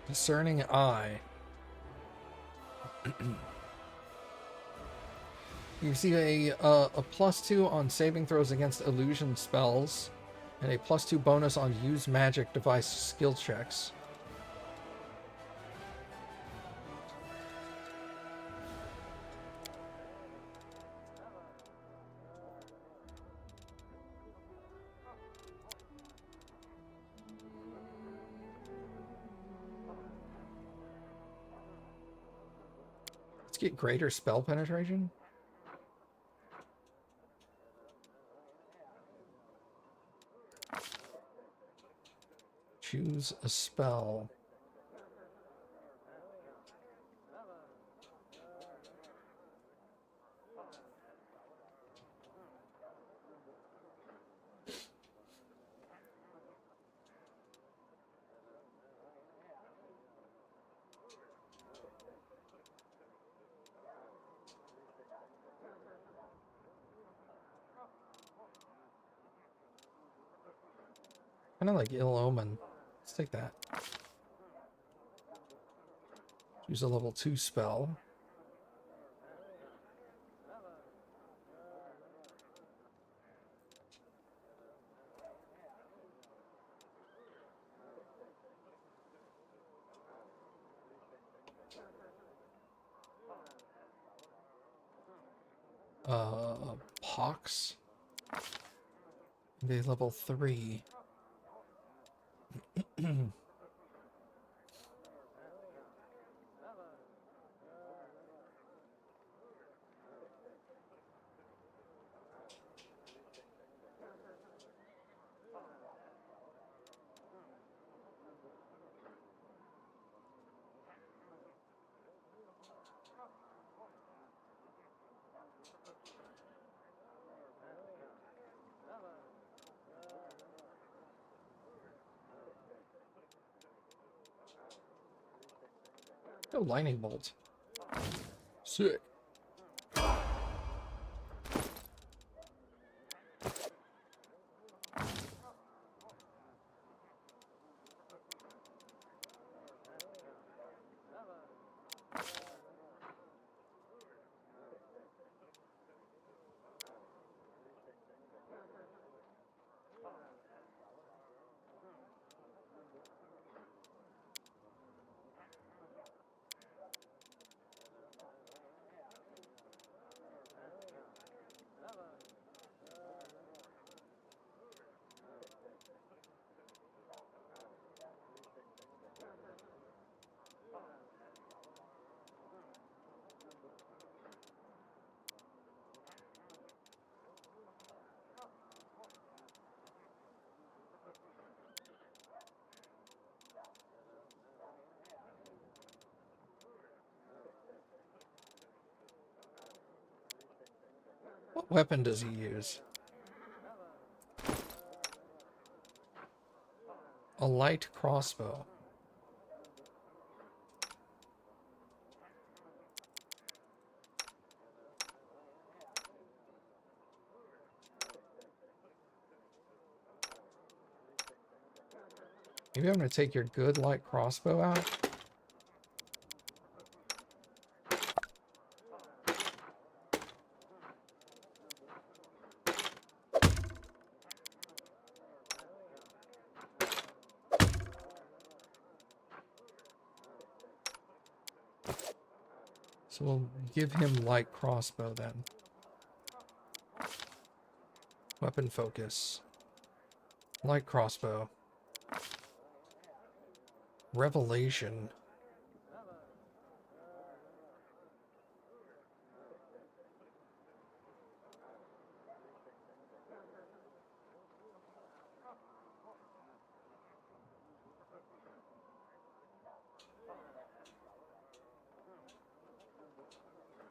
Discerning Eye. You receive a +2 on saving throws against illusion spells, and a +2 bonus on use magic device skill checks. Let's get greater spell penetration. Choose a spell. Kind of like Ill Omen. Let's take that. Choose a level 2 spell. Pox. They level 3. Oh, lightning bolt. Sick. What weapon does he use? A light crossbow. Maybe I'm going to take your good light crossbow out. So we'll give him light crossbow then. Weapon focus. Light crossbow. Revelation.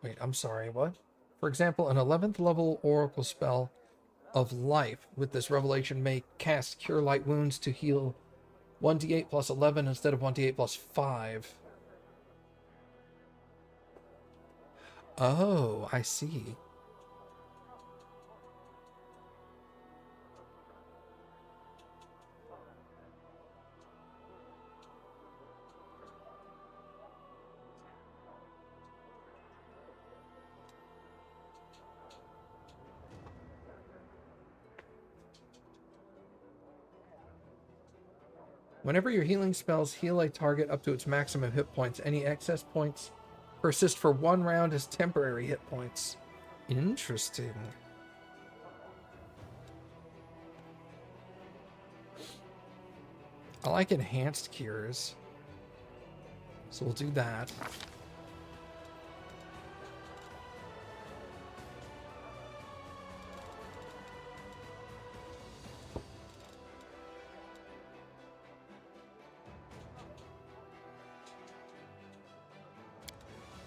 Wait, I'm sorry, what? For example, an 11th level oracle spell of life with this revelation may cast Cure Light Wounds to heal 1d8 plus 11 instead of 1d8 plus 5. Oh, I see. Whenever your healing spells heal a target up to its maximum hit points, any excess points persist for 1 round as temporary hit points. Interesting. I like enhanced cures, so we'll do that.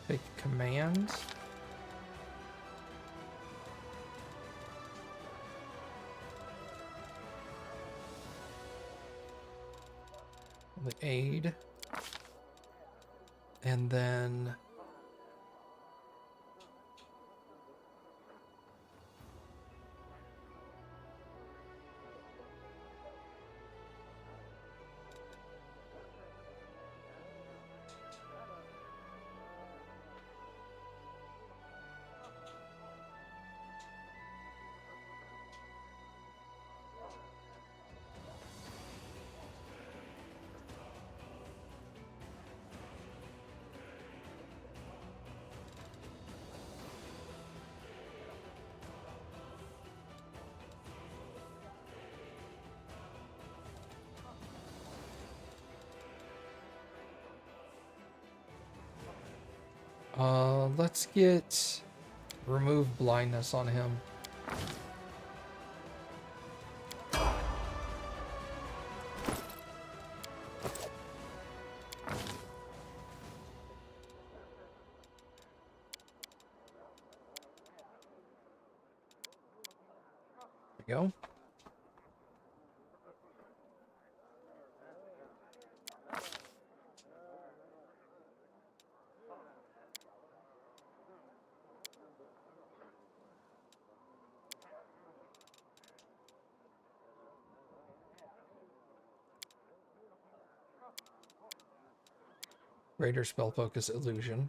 Take command. The aid. And then let's get remove blindness on him. There we go. Greater spell focus illusion.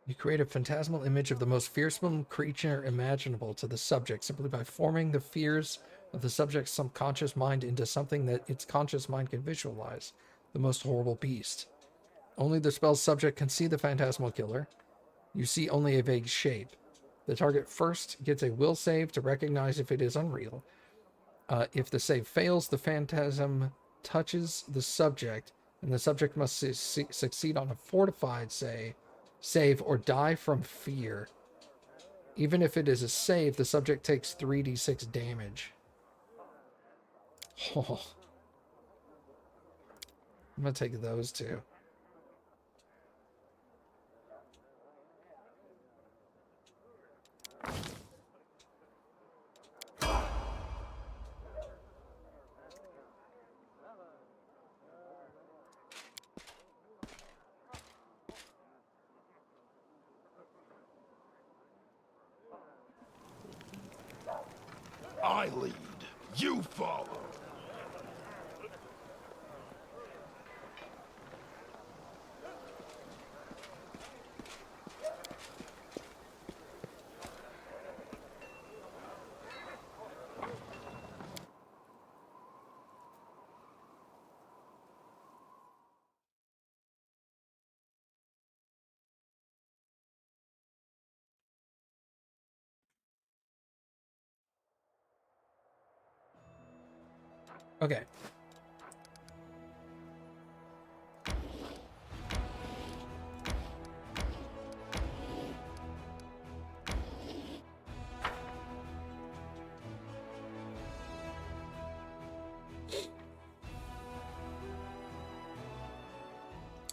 You create a phantasmal image of the most fearsome creature imaginable to the subject simply by forming the fears of the subject's subconscious mind into something that its conscious mind can visualize. The most horrible beast. Only the spell's subject can see the phantasmal killer. You see only a vague shape. The target first gets a will save to recognize if it is unreal. If the save fails, the phantasm touches the subject, and the subject must succeed on a fortified save or die from fear. Even if it is a save, the subject takes 3d6 damage. Oh, I'm going to take those two. I lead, you follow. Okay.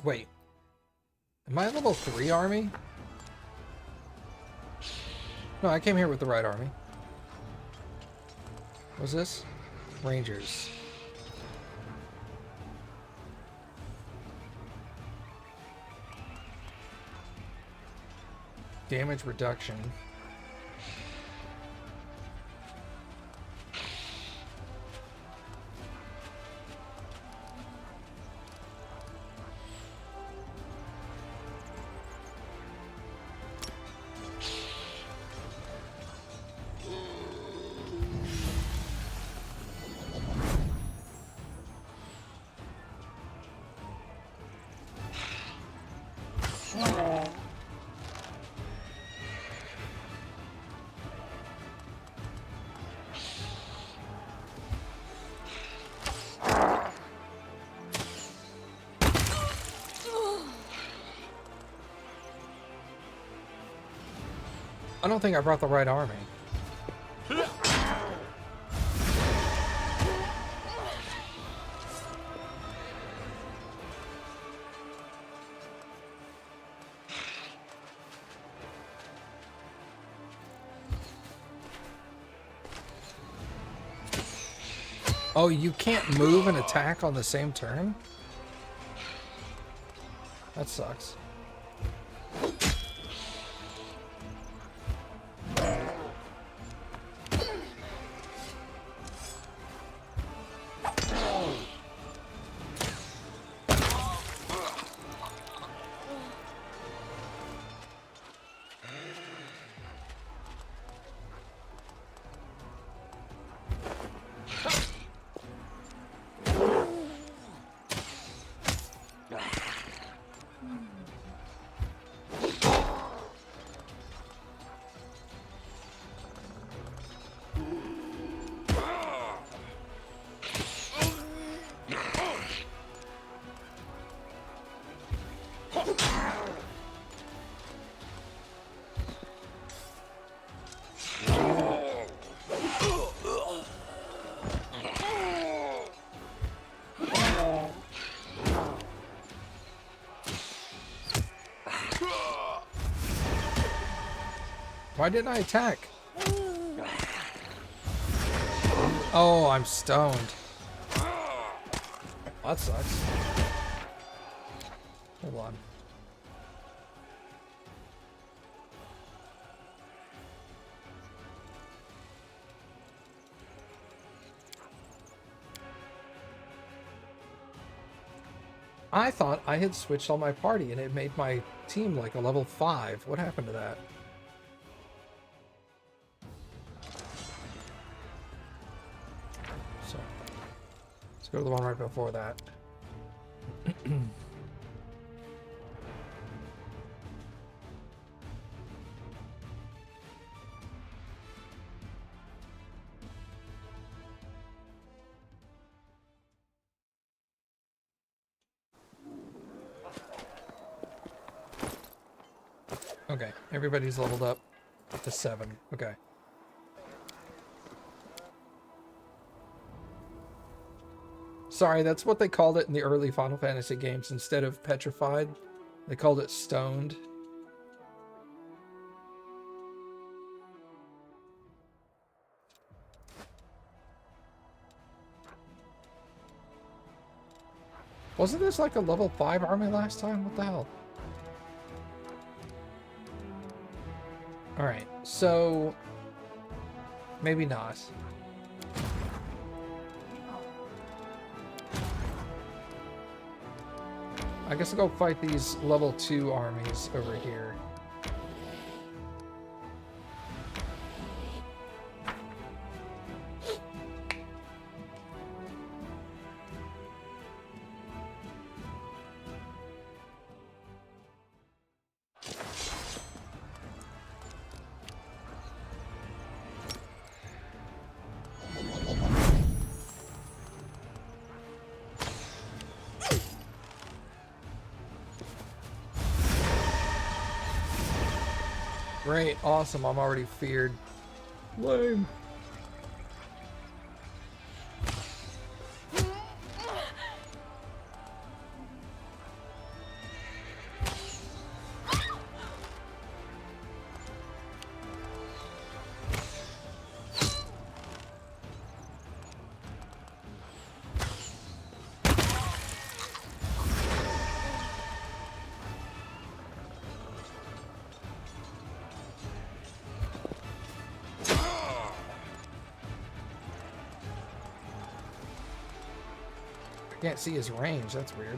Wait. Am I a level 3 army? No, I came here with the right army. What's this? Rangers. Damage reduction. I don't think I brought the right army. Oh, you can't move and attack on the same turn? That sucks. Why didn't I attack? Oh, I'm stoned. That sucks. Hold on. I thought I had switched on my party and it made my team like a level 5. What happened to that? So, let's go to the one right before that. Okay, everybody's leveled up to 7. Okay. Sorry, that's what they called it in the early Final Fantasy games. Instead of petrified, they called it stoned. Wasn't this like a level 5 army last time? What the hell? Alright, so... maybe not. I guess I'll go fight these level 2 armies over here. Great, awesome, I'm already feared. Lame. Can't see his range. That's weird.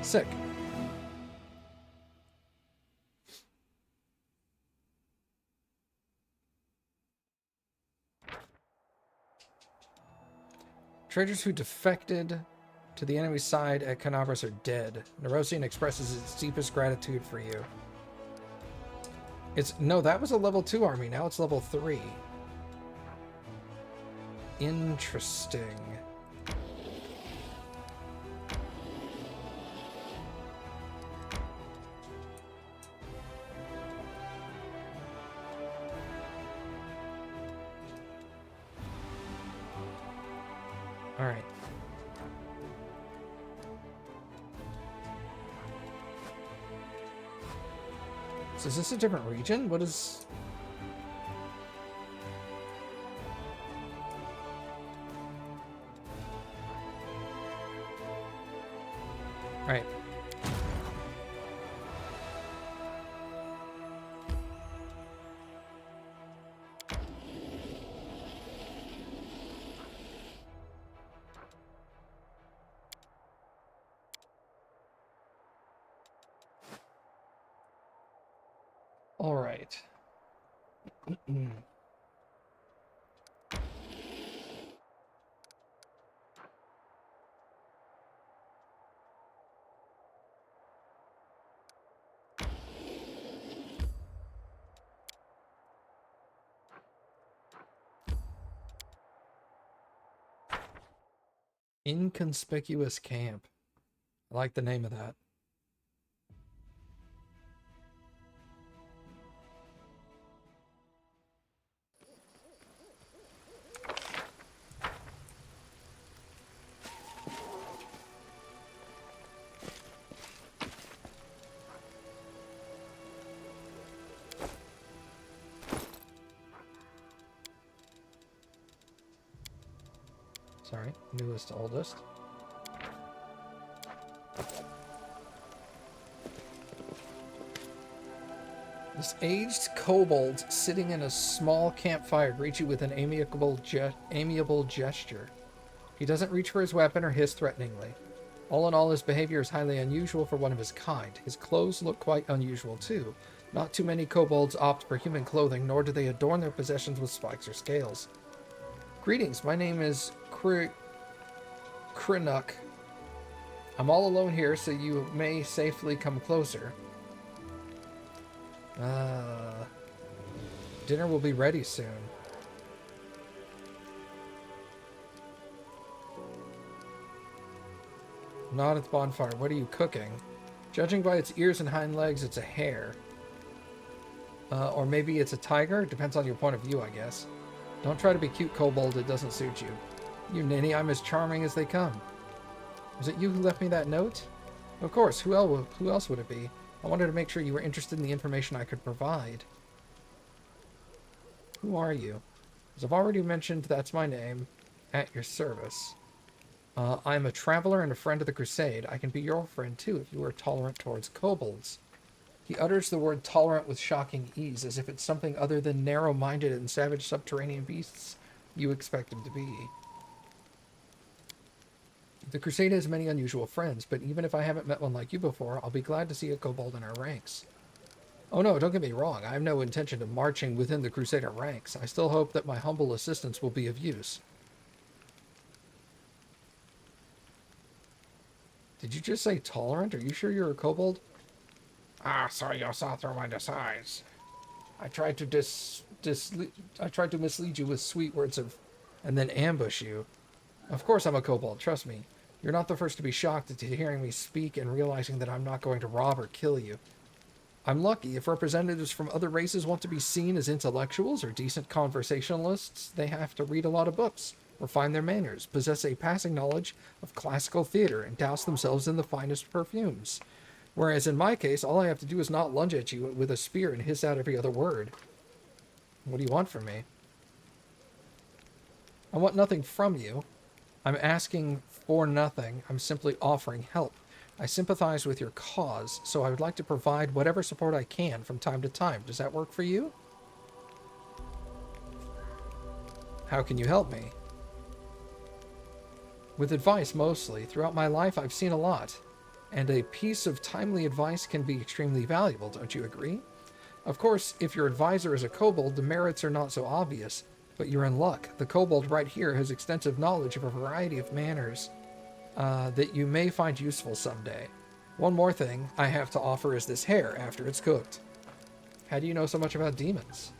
Sick. Traders who defected to the enemy side at Canabras are dead. Nerosian expresses its deepest gratitude for you. No, that was a level 2 army. Now it's level 3. Interesting. All right. So is this a different region? What is... All right. All right. Inconspicuous camp. I like the name of that. Sorry, newest to oldest. This aged kobold sitting in a small campfire greets you with an amiable gesture. He doesn't reach for his weapon or hiss threateningly. All in all, his behavior is highly unusual for one of his kind. His clothes look quite unusual too. Not too many kobolds opt for human clothing, nor do they adorn their possessions with spikes or scales. Greetings, my name is Krinuk. I'm all alone here, so you may safely come closer. Dinner will be ready soon. Not at the bonfire. What are you cooking? Judging by its ears and hind legs, it's a hare. Or maybe it's a tiger. Depends on your point of view, I guess. Don't try to be cute, kobold. It doesn't suit you. You ninny, I'm as charming as they come. Was it you who left me that note? Of course. Who else would it be? I wanted to make sure you were interested in the information I could provide. Who are you? As I've already mentioned, that's my name. At your service. I'm a traveler and a friend of the Crusade. I can be your friend, too, if you are tolerant towards kobolds. He utters the word tolerant with shocking ease, as if it's something other than narrow-minded and savage subterranean beasts you expect him to be. The Crusade has many unusual friends, but even if I haven't met one like you before, I'll be glad to see a kobold in our ranks. Oh no, don't get me wrong. I have no intention of marching within the Crusader ranks. I still hope that my humble assistance will be of use. Did you just say tolerant? Are you sure you're a kobold? Ah, so you saw through my disguise. I tried to I tried to mislead you with sweet words of, and then ambush you. Of course I'm a kobold, trust me. You're not the first to be shocked at hearing me speak and realizing that I'm not going to rob or kill you. I'm lucky. If representatives from other races want to be seen as intellectuals or decent conversationalists, they have to read a lot of books, refine their manners, possess a passing knowledge of classical theater, and douse themselves in the finest perfumes. Whereas in my case, all I have to do is not lunge at you with a spear and hiss out every other word. What do you want from me? I want nothing from you. I'm asking for nothing. I'm simply offering help. I sympathize with your cause, so I would like to provide whatever support I can from time to time. Does that work for you? How can you help me? With advice, mostly. Throughout my life, I've seen a lot. And a piece of timely advice can be extremely valuable, don't you agree? Of course, if your advisor is a kobold, the merits are not so obvious. But you're in luck. The kobold right here has extensive knowledge of a variety of manners that you may find useful someday. One more thing I have to offer is this hair after it's cooked. How do you know so much about demons?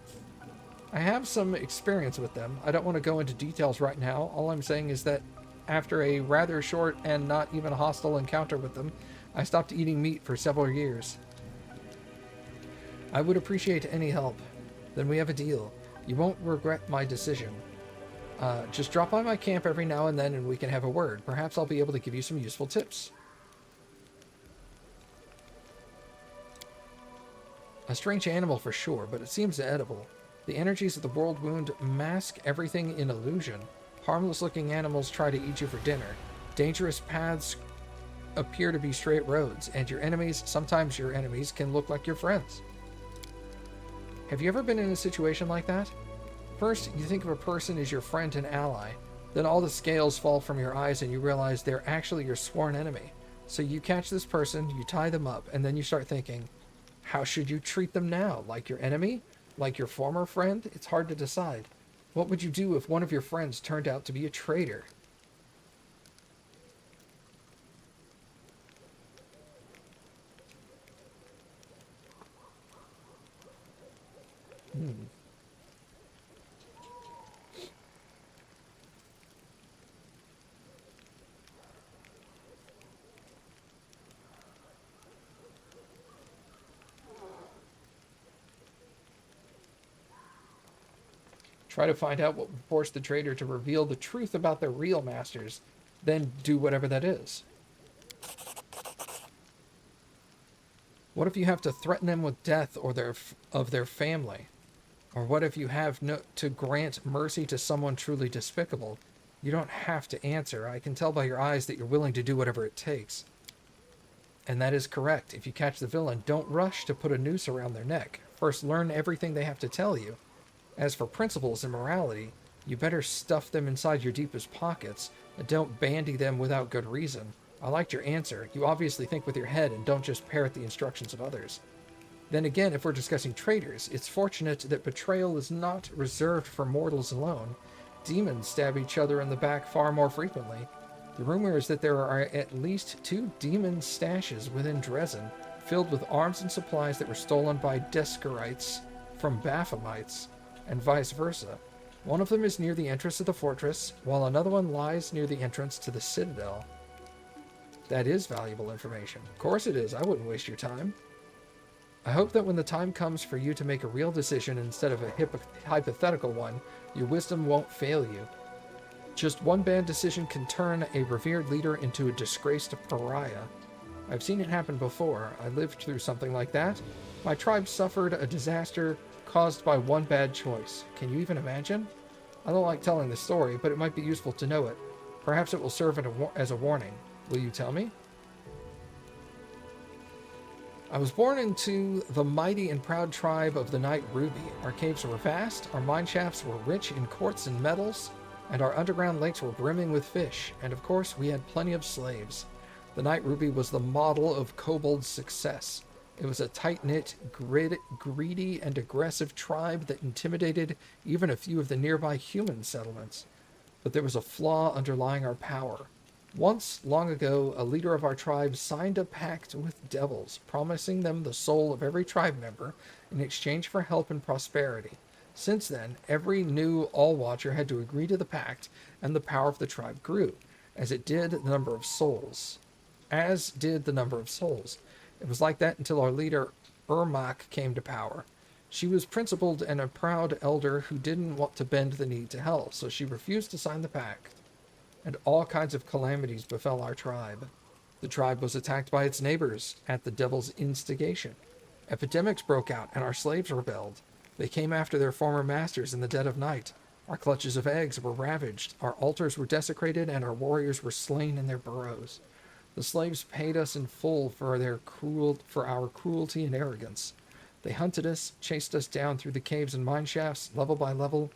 I have some experience with them. I don't want to go into details right now. All I'm saying is that after a rather short and not even hostile encounter with them, I stopped eating meat for several years. I would appreciate any help. Then we have a deal. You won't regret my decision. Just drop by my camp every now and then and we can have a word. Perhaps I'll be able to give you some useful tips. A strange animal for sure, but it seems edible. The energies of the world wound mask everything in illusion. Harmless-looking animals try to eat you for dinner. Dangerous paths appear to be straight roads, and your enemies, sometimes your enemies, can look like your friends. Have you ever been in a situation like that? First, you think of a person as your friend and ally. Then all the scales fall from your eyes and you realize they're actually your sworn enemy. So you catch this person, you tie them up, and then you start thinking, how should you treat them now? Like your enemy? Like your former friend? It's hard to decide. What would you do if one of your friends turned out to be a traitor? Try to find out what would force the traitor to reveal the truth about their real masters, then do whatever that is. What if you have to threaten them with death or their family? Or what if you have to grant mercy to someone truly despicable? You don't have to answer. I can tell by your eyes that you're willing to do whatever it takes. And that is correct. If you catch the villain, don't rush to put a noose around their neck. First, learn everything they have to tell you. As for principles and morality, you better stuff them inside your deepest pockets and don't bandy them without good reason. I liked your answer. You obviously think with your head and don't just parrot the instructions of others. Then again, if we're discussing traitors, it's fortunate that betrayal is not reserved for mortals alone. Demons stab each other in the back far more frequently. The rumor is that there are at least 2 demon stashes within Dresden, filled with arms and supplies that were stolen by Deskerites from Baphamites, and vice versa. One of them is near the entrance of the fortress, while another one lies near the entrance to the citadel. That is valuable information. Of course it is. I wouldn't waste your time. I hope that when the time comes for you to make a real decision instead of a hypothetical one, your wisdom won't fail you. Just one bad decision can turn a revered leader into a disgraced pariah. I've seen it happen before. I lived through something like that. My tribe suffered a disaster caused by one bad choice. Can you even imagine? I don't like telling the story, but it might be useful to know it. Perhaps it will serve as a warning. Will you tell me? I was born into the mighty and proud tribe of the Night Ruby. Our caves were vast, our mine shafts were rich in quartz and metals, and our underground lakes were brimming with fish, and of course we had plenty of slaves. The Night Ruby was the model of kobold success. It was a tight-knit, greedy, and aggressive tribe that intimidated even a few of the nearby human settlements. But there was a flaw underlying our power. Once, long ago, a leader of our tribe signed a pact with devils, promising them the soul of every tribe member in exchange for help and prosperity. Since then, every new All-Watcher had to agree to the pact, and the power of the tribe grew, as did the number of souls. It was like that until our leader, Ermak, came to power. She was principled and a proud elder who didn't want to bend the knee to hell, so she refused to sign the pact, and all kinds of calamities befell our tribe. The tribe was attacked by its neighbors at the devil's instigation. Epidemics broke out, and our slaves rebelled. They came after their former masters in the dead of night. Our clutches of eggs were ravaged, our altars were desecrated, and our warriors were slain in their burrows. The slaves paid us in full for our cruelty and arrogance. They hunted us, chased us down through the caves and mine shafts, level by level.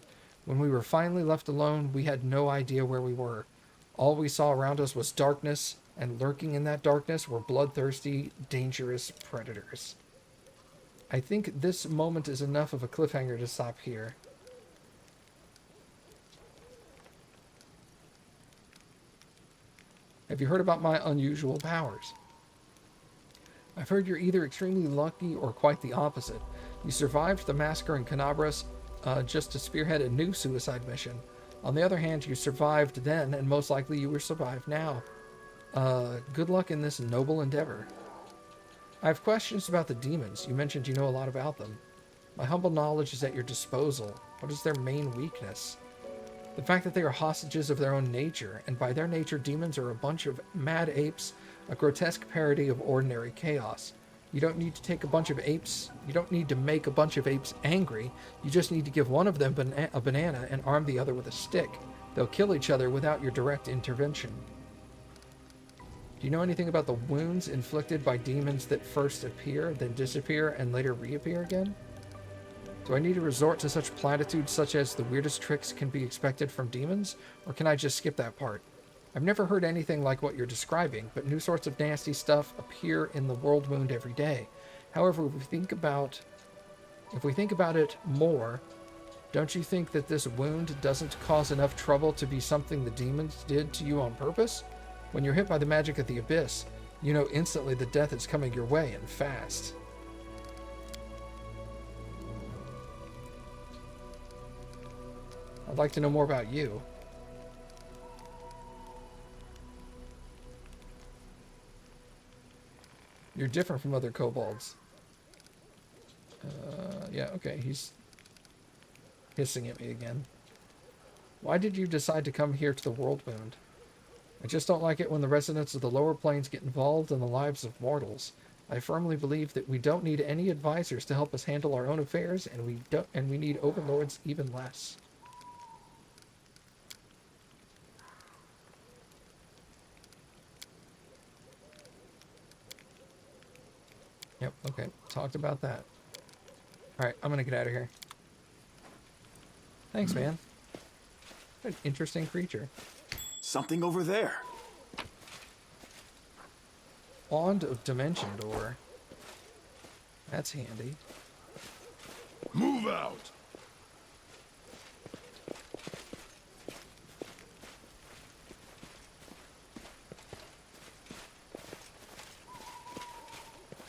When we were finally left alone, we had no idea where we were. All we saw around us was darkness, and lurking in that darkness were bloodthirsty, dangerous predators. I think this moment is enough of a cliffhanger to stop here. Have you heard about my unusual powers? I've heard you're either extremely lucky or quite the opposite. You survived the massacre in Canabras just to spearhead a new suicide mission. On the other hand, you survived then, and most likely you will survive now. Good luck in this noble endeavor. I have questions about the demons. You mentioned you know a lot about them. My humble knowledge is at your disposal. What is their main weakness? The fact that they are hostages of their own nature, and by their nature, demons are a bunch of mad apes, a grotesque parody of ordinary chaos. You don't need to make a bunch of apes angry. You just need to give one of them a banana and arm the other with a stick. They'll kill each other without your direct intervention. Do you know anything about the wounds inflicted by demons that first appear, then disappear, and later reappear again? Do I need to resort to such platitudes such as the weirdest tricks can be expected from demons, or can I just skip that part? I've never heard anything like what you're describing, but new sorts of nasty stuff appear in the world wound every day. However, if we think about it more, don't you think that this wound doesn't cause enough trouble to be something the demons did to you on purpose? When you're hit by the magic of the abyss, you know instantly that death is coming your way, and fast. I'd like to know more about you. You're different from other kobolds. Yeah, okay, he's hissing at me again. Why did you decide to come here to the world wound? I just don't like it when the residents of the lower planes get involved in the lives of mortals. I firmly believe that we don't need any advisors to help us handle our own affairs, and we need overlords even less. Yep, okay. Talked about that. Alright, I'm gonna get out of here. Thanks, man. What an interesting creature. Something over there. Wand of Dimension Door. That's handy. Move out.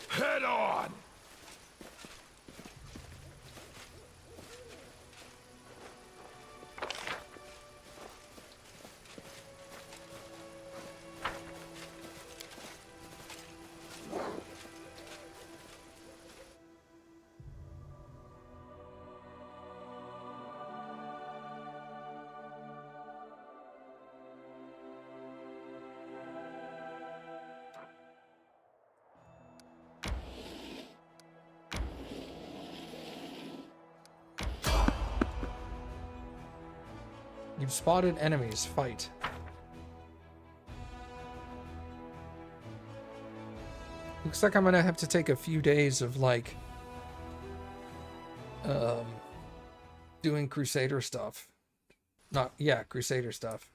Head on. You've spotted enemies. Fight. Looks like I'm gonna have to take a few days of, like, doing Crusader stuff. Crusader stuff.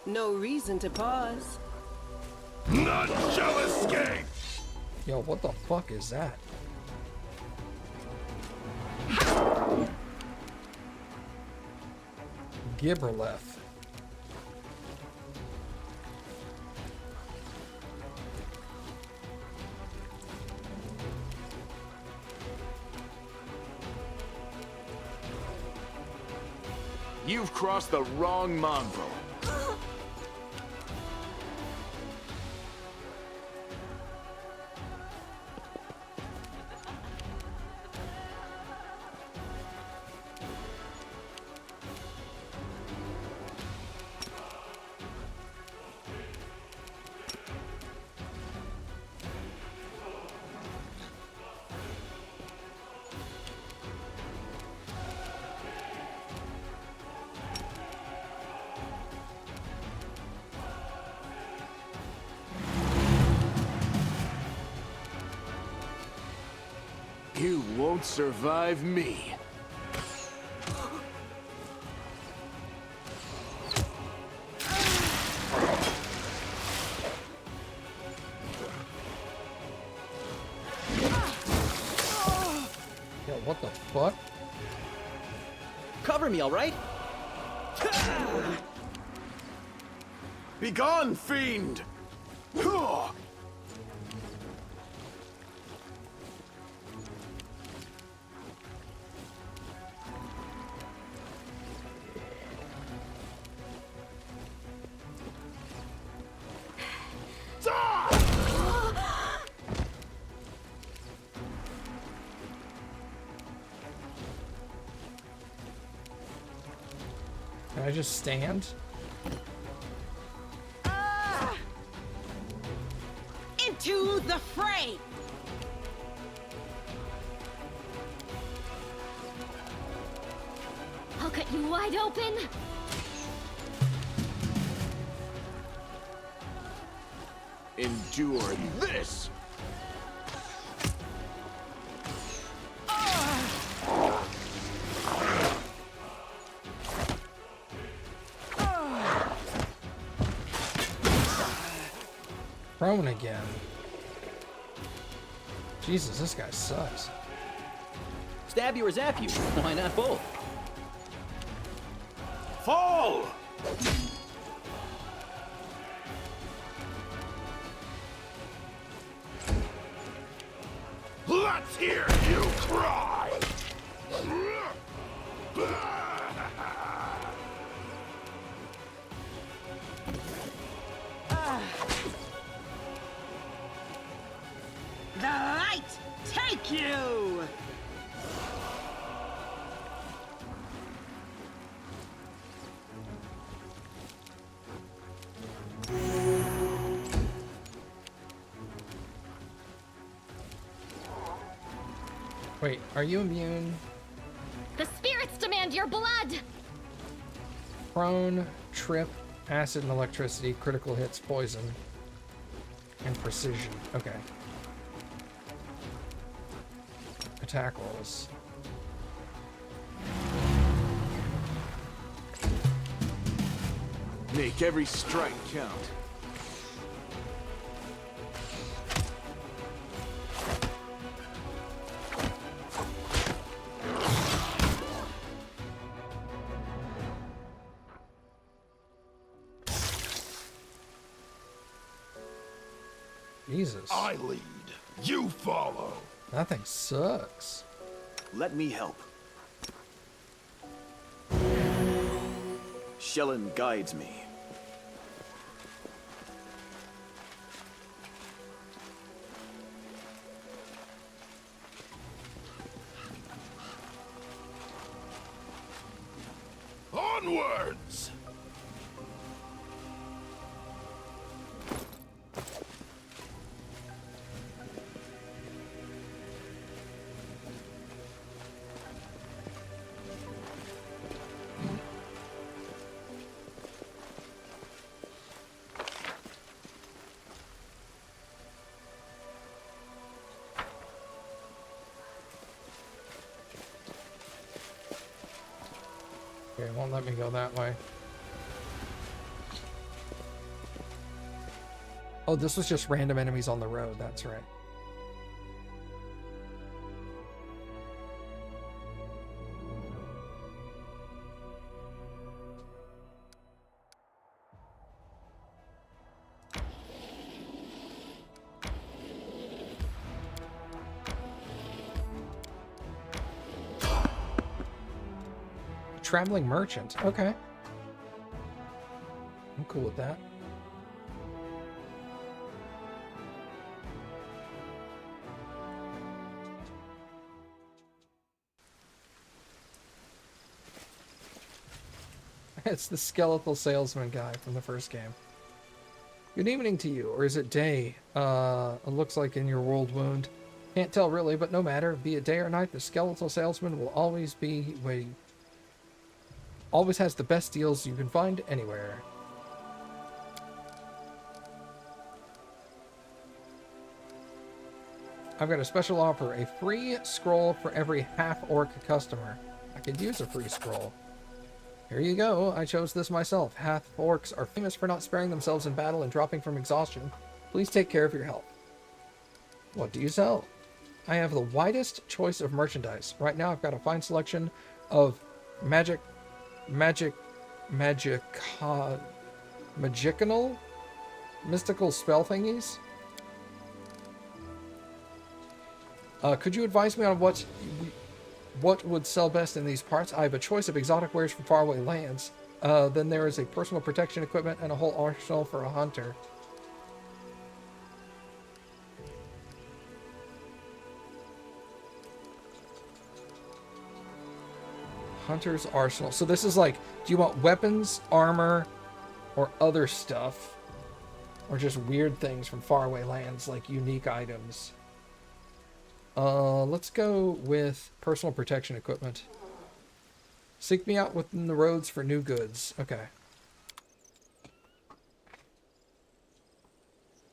No reason to pause. None shall escape! Yo, what the fuck is that? Gibberleth. You've crossed the wrong mongrel. You won't survive me. Yo, what the fuck? Cover me, all right? Begone, fiend! Huh! Can I just stand? Into the fray! I'll cut you wide open. Endure this! Prone again. Jesus, this guy sucks. Stab you or zap you? Why not both? Fall! Let's hear you cry! The light take you! Wait, are you immune? The spirits demand your blood. Prone, trip, acid and electricity, critical hits, poison, and precision. Okay. Attack rolls. Make every strike count. Jesus. I lead, you follow. That thing sucks. Let me help. Shellen guides me. Onwards! Okay, it won't let me go that way. Oh, this was just random enemies on the road. That's right. Traveling merchant. Okay. I'm cool with that. It's the skeletal salesman guy from the first game. Good evening to you, or is it day? It looks like in your world wound. Can't tell really, but no matter. Be it day or night, the skeletal salesman will always be waiting. Always has the best deals you can find anywhere. I've got a special offer. A free scroll for every half-orc customer. I could use a free scroll. Here you go. I chose this myself. Half-orcs are famous for not sparing themselves in battle and dropping from exhaustion. Please take care of your health. What do you sell? I have the widest choice of merchandise. Right now I've got a fine selection of magical, mystical spell thingies. Could you advise me on what would sell best in these parts? I have a choice of exotic wares from faraway lands. Then there is a personal protection equipment and a whole arsenal for a hunter. Hunter's arsenal. So this is like, do you want weapons, armor, or other stuff? Or just weird things from faraway lands, like unique items? Let's go with personal protection equipment. Seek me out within the roads for new goods. Okay.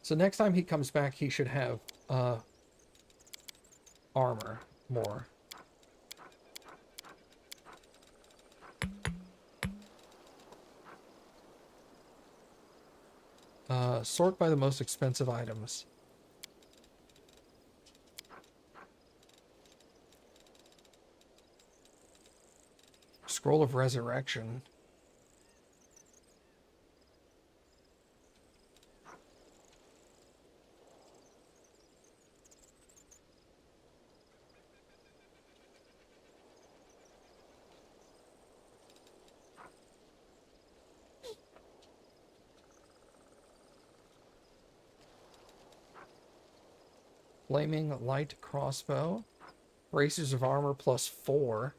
So next time he comes back, he should have, armor more. Sort by the most expensive items. Scroll of Resurrection. Flaming light crossbow. Bracers of armor +4.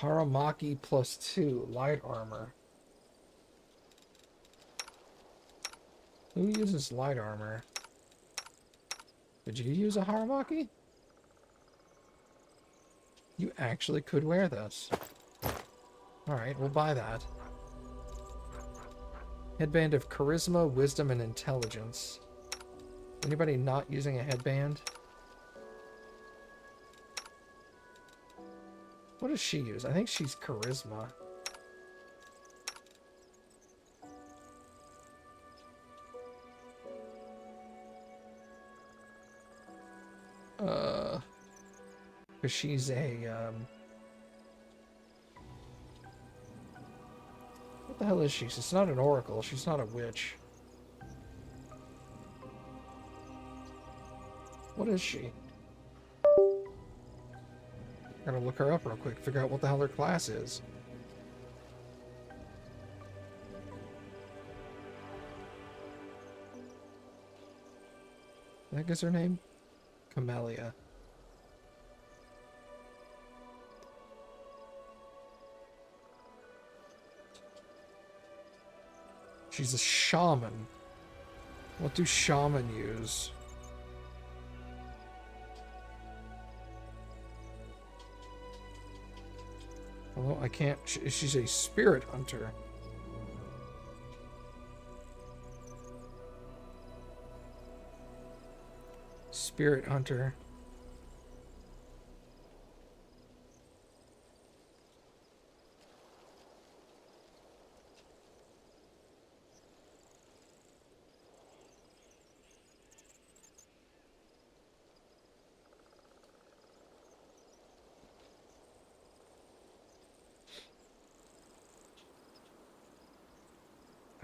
Haramaki +2. Light armor. Who uses light armor? Did you use a Haramaki? You actually could wear this. Alright, we'll buy that. Headband of Charisma, Wisdom, and Intelligence. Anybody not using a headband? What does she use? I think she's Charisma. Because she's a, what the hell is she? She's not an oracle. She's not a witch. What is she? Gotta look her up real quick, figure out what the hell her class is. I think is her name? Camellia. She's a shaman. What do shaman use? Well, I can't. She's a spirit hunter. Spirit hunter.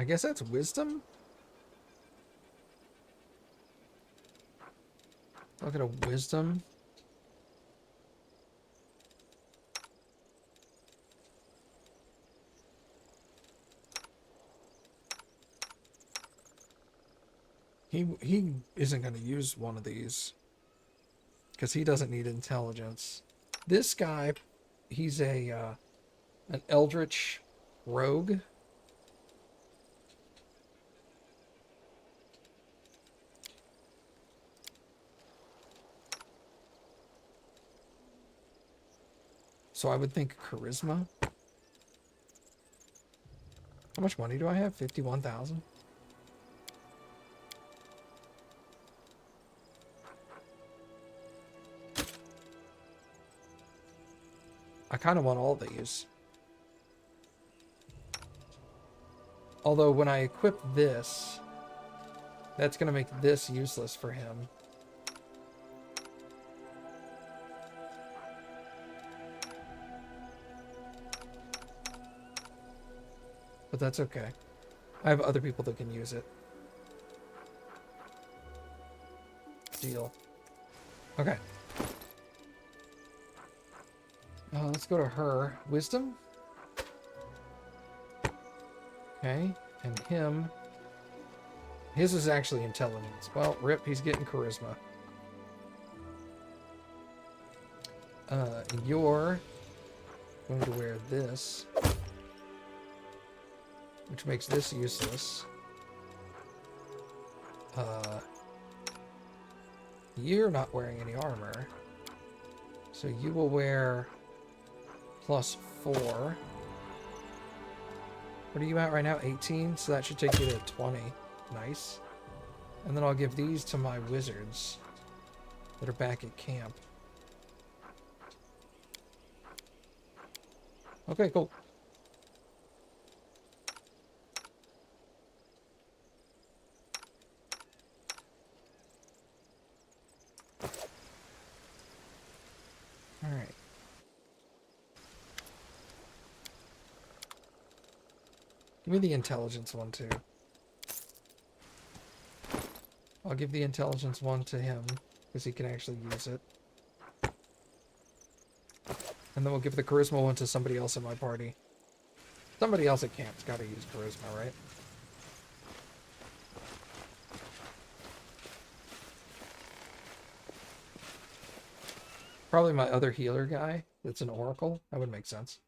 I guess that's wisdom? Look at a wisdom. He isn't going to use one of these because he doesn't need intelligence. This guy, he's a an eldritch rogue. So I would think charisma. How much money do I have? 51,000. I kind of want all these. Although when I equip this, that's going to make this useless for him. But that's okay. I have other people that can use it. Deal. Okay. Let's go to her. Wisdom? Okay. And him. His is actually intelligence. Well, rip, he's getting charisma. You're going to wear this, which makes this useless. You're not wearing any armor, so you will wear +4. What are you at right now? 18? So that should take you to 20. Nice. And then I'll give these to my wizards that are back at camp. Okay, cool. All right. Give me the intelligence one too. I'll give the intelligence one to him because he can actually use it. And then we'll give the charisma one to somebody else in my party. Somebody else at camp's got to use charisma, right? Probably my other healer guy that's an oracle. That would make sense.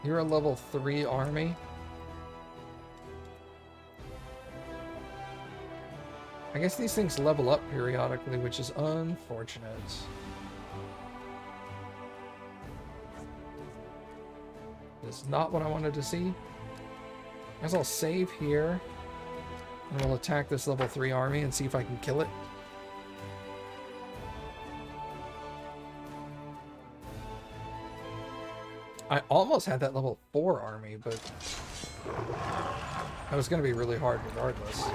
You're a level 3 army. I guess these things level up periodically, which is unfortunate. It's not what I wanted to see. I guess I'll save here. And we'll attack this level 3 army and see if I can kill it. I almost had that level 4 army, but that was going to be really hard regardless.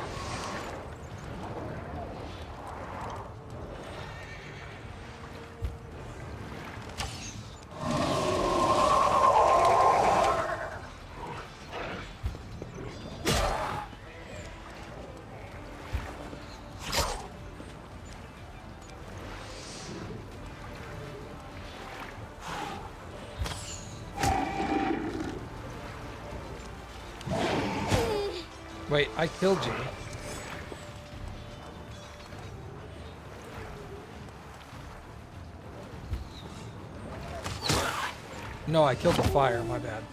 Wait, I killed you. No, I killed the fire, my bad.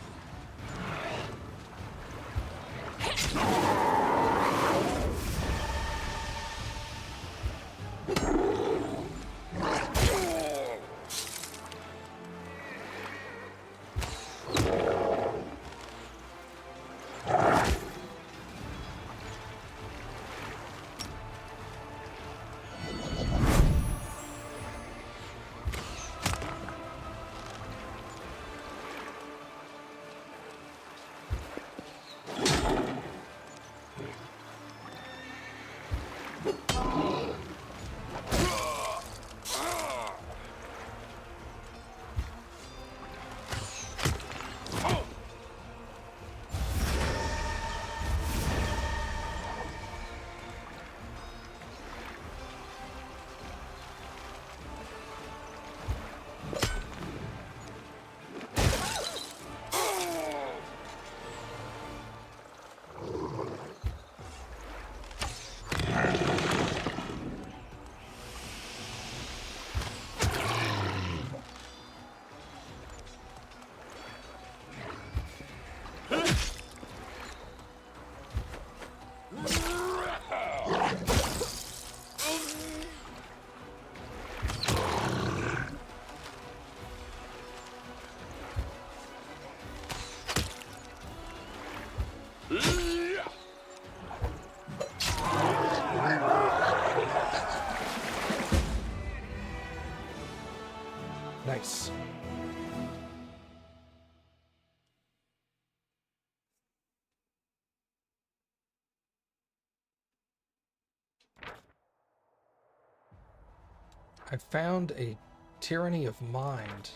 I found a tyranny of mind.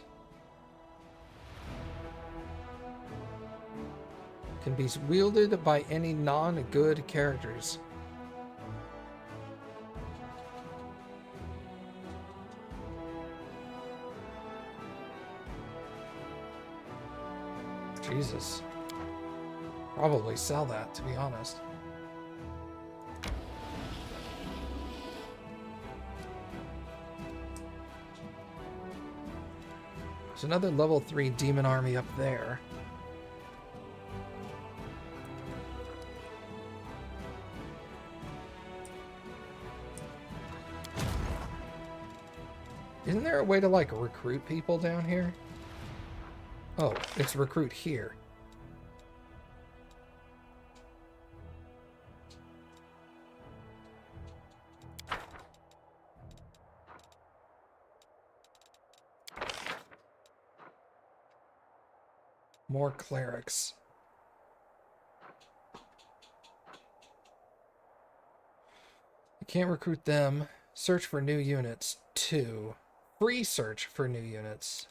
Can be wielded by any non-good characters. Jesus. Probably sell that, to be honest. There's another level 3 demon army up there. Isn't there a way to, like, recruit people down here? Oh, it's recruit here. More clerics. You can't recruit them. Search for new units. 2. Free search for new units.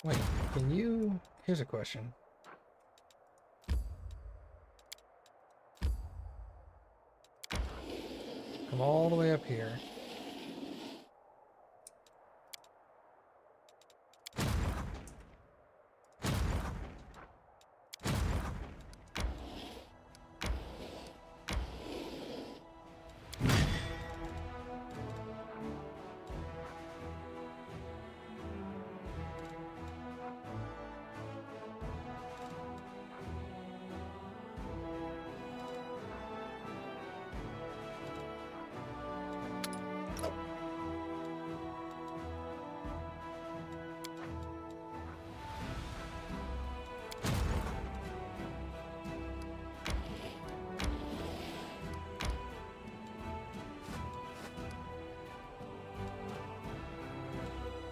Wait, can you... Here's a question. Come all the way up here.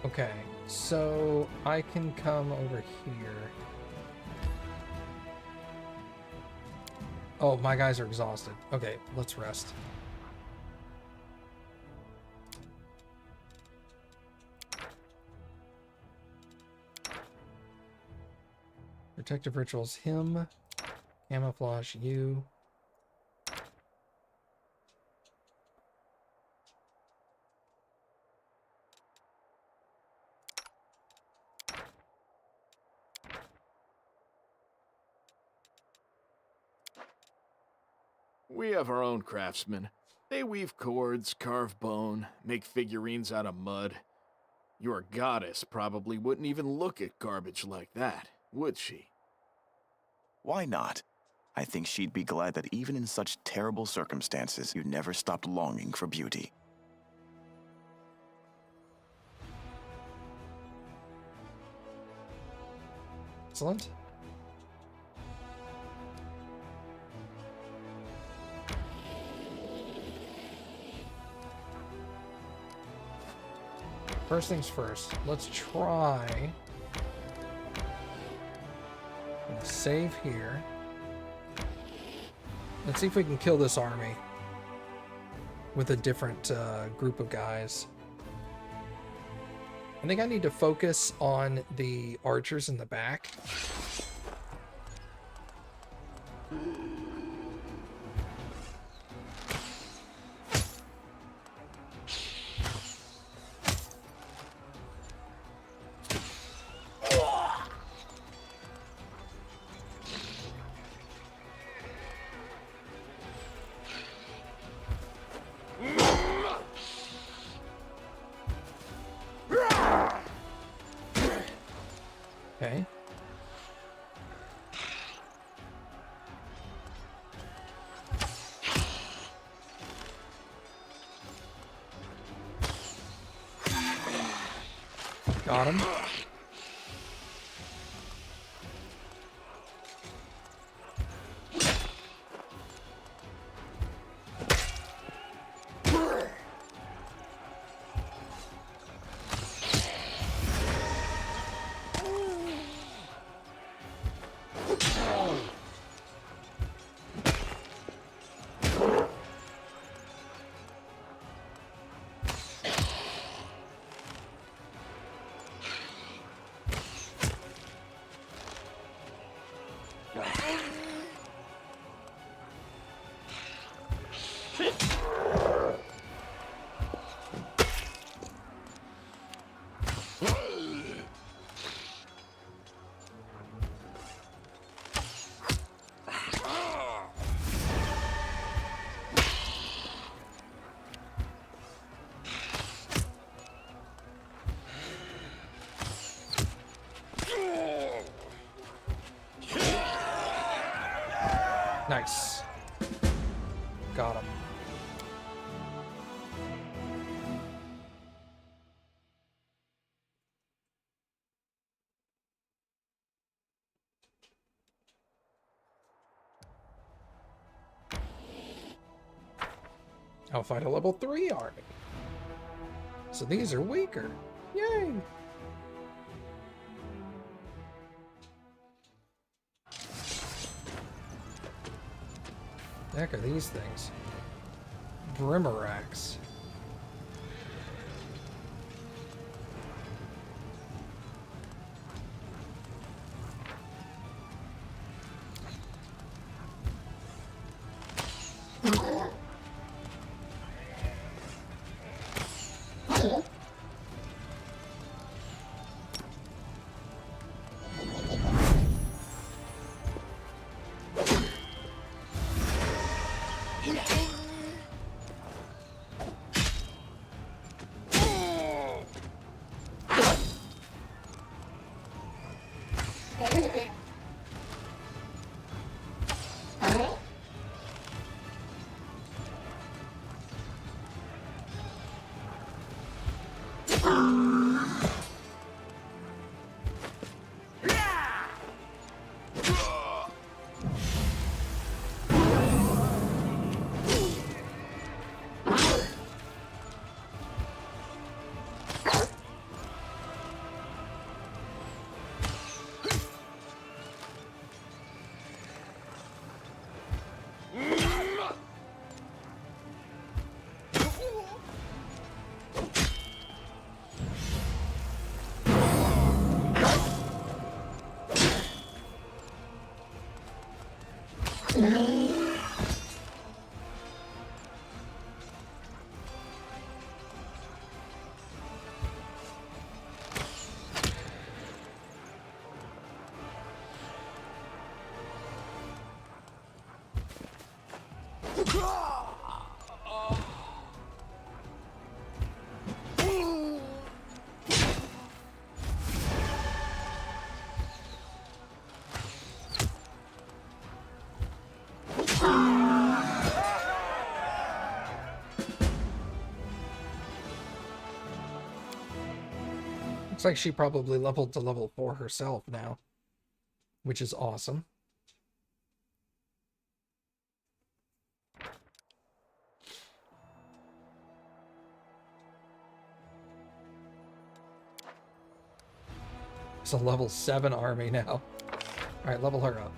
Okay, so I can come over here. Oh, my guys are exhausted. Okay, let's rest. Protective rituals, him. Camouflage, you. We have our own craftsmen. They weave cords, carve bone, make figurines out of mud. Your goddess probably wouldn't even look at garbage like that, would she? Why not? I think she'd be glad that even in such terrible circumstances, you never stopped longing for beauty. Excellent. First things first, let's try. I'm gonna save here. Let's see if we can kill this army with a different group of guys. I think I need to focus on the archers in the back. Okay. Got him. Nice. Got him. I'll fight a level 3 army. So these are weaker. Yay! The heck are these things? Brimaracks. Looks like she probably leveled to level 4 herself now, which is awesome. It's a level 7 army now. Alright, level her up.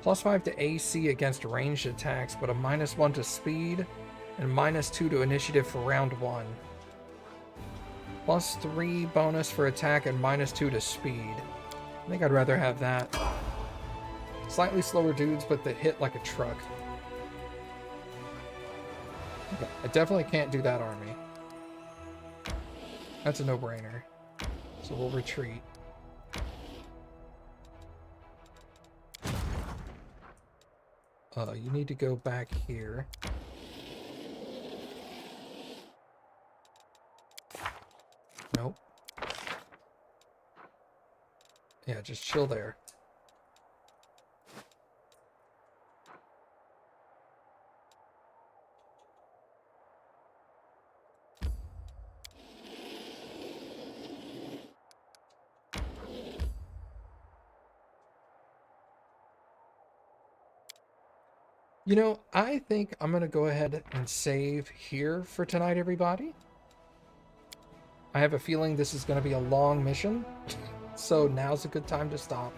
+5 to AC against ranged attacks, but a -1 to speed and -2 to initiative for round 1. +3 bonus for attack and -2 to speed. I think I'd rather have that. Slightly slower dudes, but they hit like a truck. Okay, I definitely can't do that army. That's a no-brainer. So we'll retreat. You need to go back here. Nope. Yeah, just chill there. You know, I think I'm going to go ahead and save here for tonight, everybody. I have a feeling this is going to be a long mission, so now's a good time to stop.